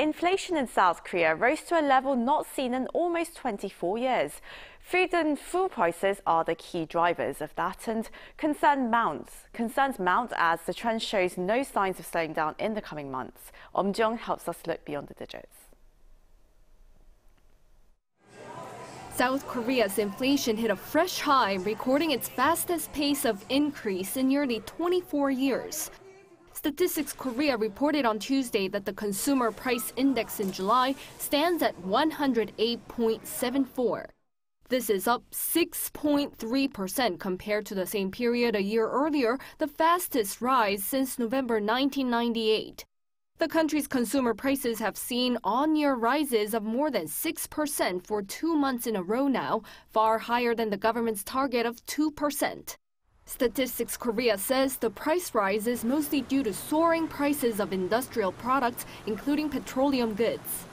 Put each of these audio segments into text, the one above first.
Inflation in South Korea rose to a level not seen in almost 24 years. Food and fuel prices are the key drivers of that, and concerns mount as the trend shows no signs of slowing down in the coming months. Eum Ji-young helps us look beyond the digits. South Korea's inflation hit a fresh high, recording its fastest pace of increase in nearly 24 years. Statistics Korea reported on Tuesday that the Consumer Price Index in July stands at 108.74. This is up 6.3% compared to the same period a year earlier, the fastest rise since November 1998. The country's consumer prices have seen on-year rises of more than 6% for 2 months in a row now, far higher than the government's target of 2%. Statistics Korea says the price rise is mostly due to soaring prices of industrial products, including petroleum goods.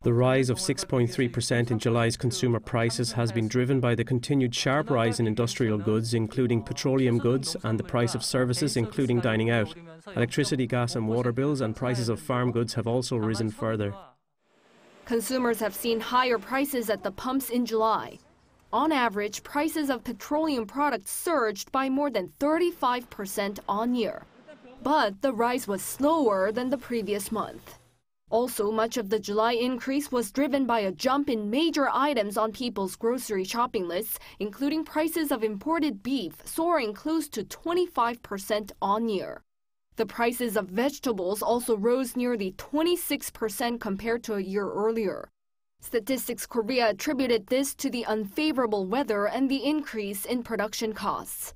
The rise of 6.3% in July's consumer prices has been driven by the continued sharp rise in industrial goods, including petroleum goods, and the price of services, including dining out. Electricity, gas and water bills and prices of farm goods have also risen further. Consumers have seen higher prices at the pumps in July. On average, prices of petroleum products surged by more than 35% on year. But the rise was slower than the previous month. Also, much of the July increase was driven by a jump in major items on people's grocery shopping lists, including prices of imported beef soaring close to 25% on year. The prices of vegetables also rose nearly 26% compared to a year earlier. Statistics Korea attributed this to the unfavorable weather and the increase in production costs.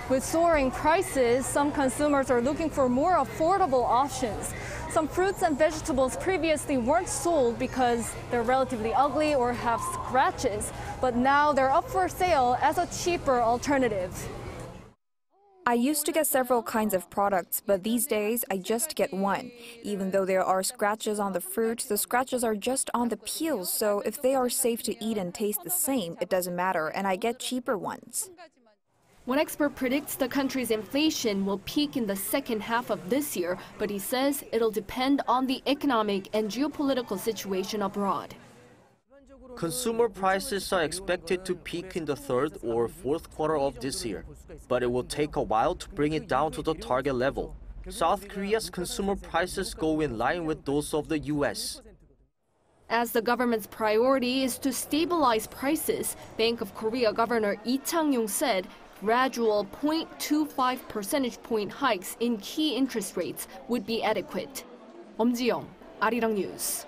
With soaring prices, some consumers are looking for more affordable options. Some fruits and vegetables previously weren't sold because they're relatively ugly or have scratches, but now they're up for sale as a cheaper alternative. I used to get several kinds of products, but these days I just get one. Even though there are scratches on the fruit, the scratches are just on the peels, so if they are safe to eat and taste the same, it doesn't matter, and I get cheaper ones. One expert predicts the country's inflation will peak in the second half of this year, but he says it'll depend on the economic and geopolitical situation abroad. Consumer prices are expected to peak in the third or fourth quarter of this year, but it will take a while to bring it down to the target level. South Korea's consumer prices go in line with those of the U.S. As the government's priority is to stabilize prices, Bank of Korea Governor Lee Chang-yong said gradual 0.25 percentage point hikes in key interest rates would be adequate. Eum Ji-young, Arirang News.